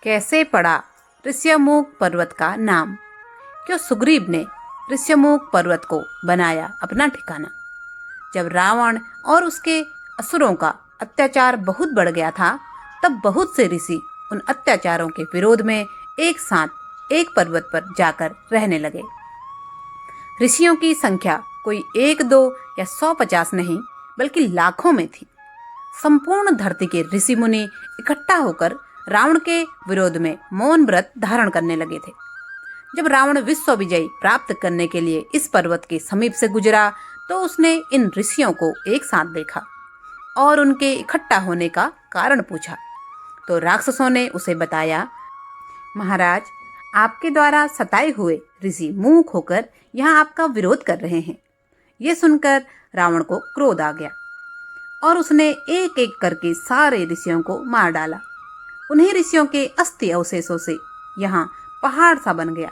कैसे पड़ा ऋष्यमुख पर्वत का नाम? क्यों सुग्रीव ने ऋष्यमुख पर्वत को बनाया अपना ठिकाना? जब रावण और उसके असुरों का अत्याचार बहुत बढ़ गया था, तब बहुत से ऋषि उन अत्याचारों के विरोध में एक साथ एक पर्वत पर जाकर रहने लगे। ऋषियों की संख्या कोई 1-2 या 100-50 नहीं, बल्कि लाखों में थी। संपूर्ण धरती के ऋषि मुनि इकट्ठा होकर रावण के विरोध में मौन व्रत धारण करने लगे थे। जब रावण विश्व विजय प्राप्त करने के लिए इस पर्वत के समीप से गुजरा, तो उसने इन ऋषियों को एक साथ देखा और उनके इकट्ठा होने का कारण पूछा। तो राक्षसों ने उसे बताया, महाराज, आपके द्वारा सताए हुए ऋषि मूक होकर यहाँ आपका विरोध कर रहे हैं। ये सुनकर रावण को क्रोध आ गया और उसने एक एक करके सारे ऋषियों को मार डाला। उन्हीं ऋषियों के अस्थि अवशेषों से यहाँ पहाड़ सा बन गया।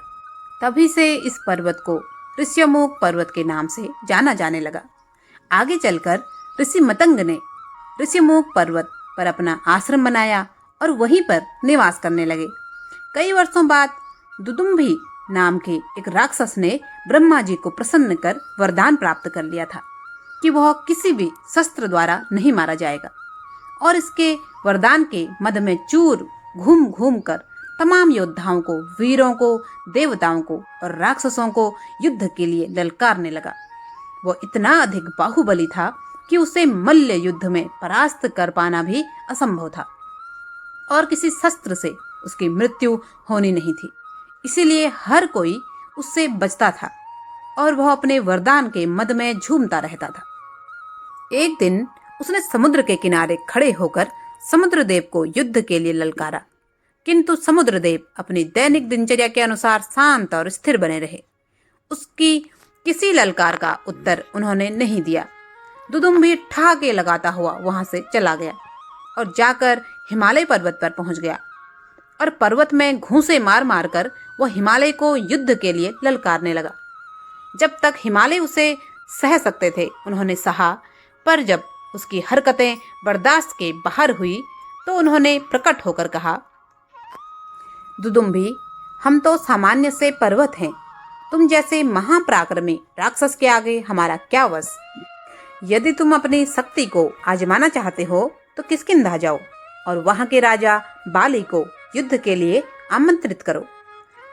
तभी से इस पर्वत को ऋष्यमुख पर्वत के नाम से जाना जाने लगा। आगे चलकर ऋषि मतंग ने ऋष्यमुख पर्वत पर अपना आश्रम बनाया और वहीं पर निवास करने लगे। कई वर्षों बाद दुदुम्भी नाम के एक राक्षस ने ब्रह्मा जी को प्रसन्न कर वरदान प्राप्त कर लिया था कि वह किसी भी शस्त्र द्वारा नहीं मारा जाएगा, और इसके वरदान के मद में चूर घूम घूम कर तमाम योद्धाओं को, वीरों को, देवताओं को और राक्षसों को युद्ध के लिए ललकारने लगा। वह इतना अधिक बाहुबली था कि उसे मल्ल युद्ध में परास्त कर पाना भी असंभव था और किसी शस्त्र से उसकी मृत्यु होनी नहीं थी। इसीलिए हर कोई उससे बचता था और वह अपने वरदान के मद में झूमता रहता था। एक दिन उसने समुद्र के किनारे खड़े होकर समुद्रदेव को युद्ध के लिए ललकारा, किंतु समुद्रदेव अपनी दैनिक दिनचर्या के अनुसार शांत और स्थिर बने रहे। उसकी किसी ललकार का उत्तर उन्होंने नहीं दिया। दुदुम्भी ठहाके लगाता हुआ वहां से चला गया और जाकर हिमालय पर्वत पर पहुंच गया और पर्वत में घूंसे मार मार कर वह हिमालय को युद्ध के लिए ललकारने लगा। जब तक हिमालय उसे सह सकते थे उन्होंने सहा, पर जब उसकी हरकतें बर्दाश्त के बाहर हुई तो उन्होंने प्रकट होकर कहा, दुदुम्भी, हम तो सामान्य से पर्वत हैं। तुम जैसे महापराक्रमी राक्षस के आगे हमारा क्या वश। यदि तुम अपनी शक्ति को आजमाना चाहते हो तो किष्किंधा जाओ और वहां के राजा बाली को युद्ध के लिए आमंत्रित करो।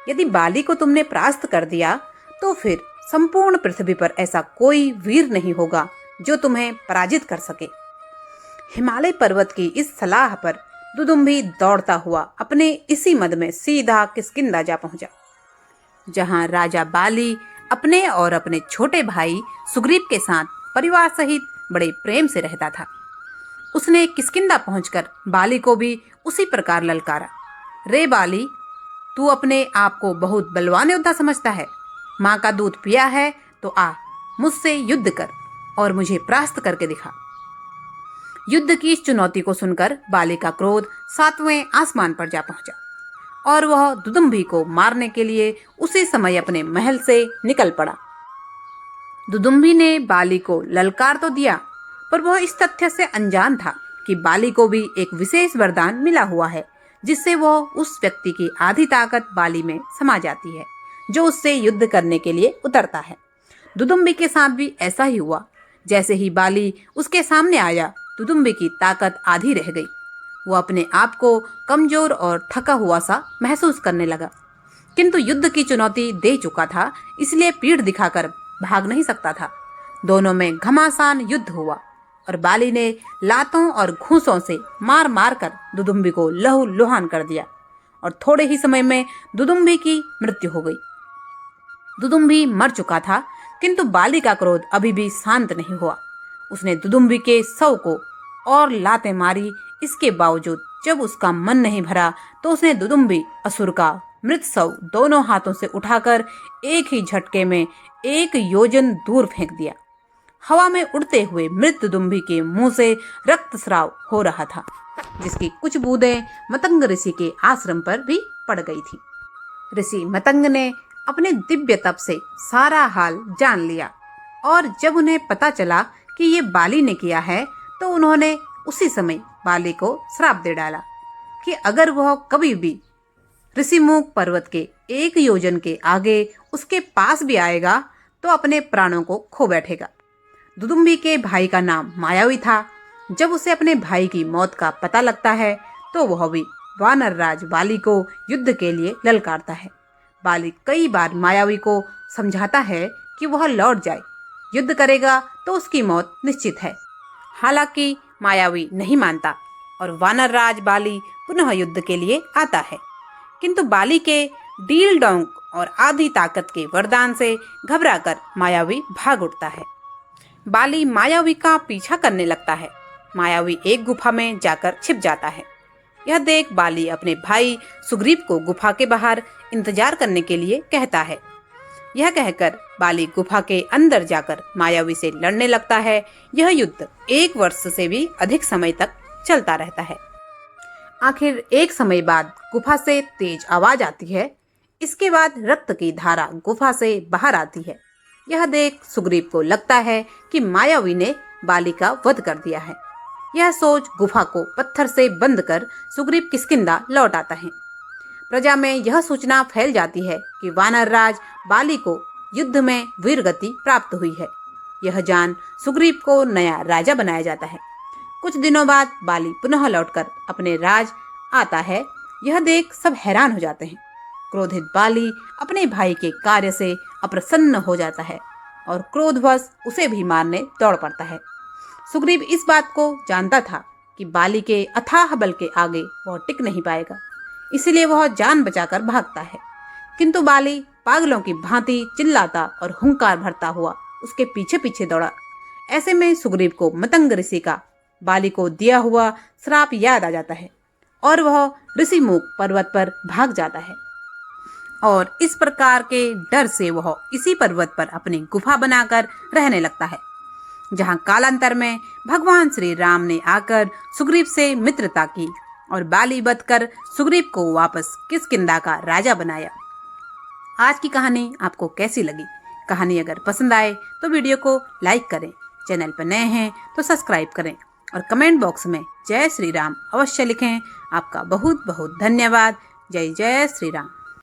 यदि बाली को तुमने परास्त कर दिया तो फिर संपूर्ण पृथ्वी पर ऐसा कोई वीर नहीं होगा जो तुम्हें पराजित कर सके। हिमालय पर्वत की इस सलाह पर दुदुम्भी दौड़ता हुआ अपने इसी मद में सीधा किष्किंधा जा पहुंचा, जहां राजा बाली अपने और अपने छोटे भाई सुग्रीव के साथ परिवार सहित बड़े प्रेम से रहता था। उसने किष्किंधा पहुंचकर बाली को भी उसी प्रकार ललकारा, रे बाली, तू अपने आप को बहुत बलवान योद्धा समझता है। माँ का दूध पिया है तो आ, मुझसे युद्ध कर और मुझे परास्त करके दिखा। युद्ध की इस चुनौती को सुनकर बाली का क्रोध 7वें आसमान पर जा पहुंचा और वह दुदुम्भी को मारने के लिए उसी समय अपने महल से निकल पड़ा। दुदुम्भी ने बाली को ललकार तो दिया, पर वह इस तथ्य से अनजान था कि बाली को भी एक विशेष वरदान मिला हुआ है, जिससे वह उस व्यक्ति की आधी ताकत बाली में समा जाती है जो उससे युद्ध करने के लिए उतरता है। दुदुम्भी के साथ भी ऐसा ही हुआ। जैसे ही बाली उसके सामने आया, दुदुम्भी की ताकत आधी रह गई। वो अपने आप को कमजोर और थका हुआ सा महसूस करने लगा, किंतु युद्ध की चुनौती दे चुका था, इसलिए पीठ दिखाकर भाग नहीं सकता था। दोनों में घमासान युद्ध हुआ और बाली ने लातों और घूंसों से मार मार कर दुदुम्भी को लहूलुहान कर दिया और थोड़े ही समय में दुदुम्भी की मृत्यु हो गई। दुदुम्भी मर चुका था, किंतु बाली का क्रोध अभी भी शांत नहीं हुआ। उसने दुदुम्भी के शव को और लातें मारी। इसके बावजूद जब उसका मन नहीं भरा तो उसने दुदुम्भी असुर का मृत शव दोनों हाथों से उठाकर एक ही झटके में 1 योजन दूर फेंक दिया। हवा में उड़ते हुए मृत दुदुम्भी के मुंह से रक्तस्राव हो रहा था, जिसकी कुछ बूंदें मतंग ऋषि के आश्रम पर भी पड़ गई थी। ऋषि मतंग ने अपने दिव्य तप से सारा हाल जान लिया और जब उन्हें पता चला कि ये बाली ने किया है तो उन्होंने उसी समय बाली को श्राप दे डाला कि अगर वह कभी भी ऋषिमुख पर्वत के 1 योजन के आगे उसके पास भी आएगा तो अपने प्राणों को खो बैठेगा। दुदुम्बी के भाई का नाम मायावी था। जब उसे अपने भाई की मौत का पता लगता है तो वह भी वानर राज बाली को युद्ध के लिए ललकारता है। बाली कई बार मायावी को समझाता है कि वह लौट जाए, युद्ध करेगा तो उसकी मौत निश्चित है। हालांकि मायावी नहीं मानता और वानर राज बाली पुनः युद्ध के लिए आता है, किंतु बाली के डील डोंक और आधी ताकत के वरदान से घबराकर मायावी भाग उठता है। बाली मायावी का पीछा करने लगता है। मायावी एक गुफा में जाकर छिप जाता है। यह देख बाली अपने भाई सुग्रीव को गुफा के बाहर इंतजार करने के लिए कहता है। यह कहकर बाली गुफा के अंदर जाकर मायावी से लड़ने लगता है। यह युद्ध 1 वर्ष से भी अधिक समय तक चलता रहता है। आखिर एक समय बाद गुफा से तेज आवाज आती है। इसके बाद रक्त की धारा गुफा से बाहर आती है। यह देख सुग्रीव को लगता है कि मायावी ने बाली का वध कर दिया है। यह सोच गुफा को पत्थर से बंद कर सुग्रीव किष्किंधा लौट आता है। प्रजा में यह सूचना फैल जाती है कि वानर राज बाली को युद्ध में वीरगति प्राप्त हुई है। यह जान सुग्रीव को नया राजा बनाया जाता है। कुछ दिनों बाद बाली पुनः लौटकर अपने राज आता है। यह देख सब हैरान हो जाते हैं। क्रोधित बाली अपने भाई के कार्य से अप्रसन्न हो जाता है और क्रोधवश उसे भी मारने दौड़ पड़ता है। सुग्रीव इस बात को जानता था कि बाली के अथाह बल के आगे वह टिक नहीं पाएगा, इसलिए वह जान बचाकर भागता है। किंतु बाली पागलों की भांति चिल्लाता और हुंकार भरता हुआ उसके पीछे पीछे दौड़ा। ऐसे में सुग्रीव को मतंग ऋषि का बाली को दिया हुआ श्राप याद आ जाता है और वह ऋषिमुख पर्वत पर भाग जाता है। और इस प्रकार के डर से वह इसी पर्वत पर अपनी गुफा बनाकर रहने लगता है, जहां कालांतर में भगवान श्री राम ने आकर सुग्रीव से मित्रता की और बाली वध कर सुग्रीव को वापस किष्किंधा का राजा बनाया। आज की कहानी आपको कैसी लगी? कहानी अगर पसंद आए तो वीडियो को लाइक करें, चैनल पर नए हैं तो सब्सक्राइब करें और कमेंट बॉक्स में जय श्री राम अवश्य लिखें। आपका बहुत बहुत धन्यवाद। जय जय श्री राम।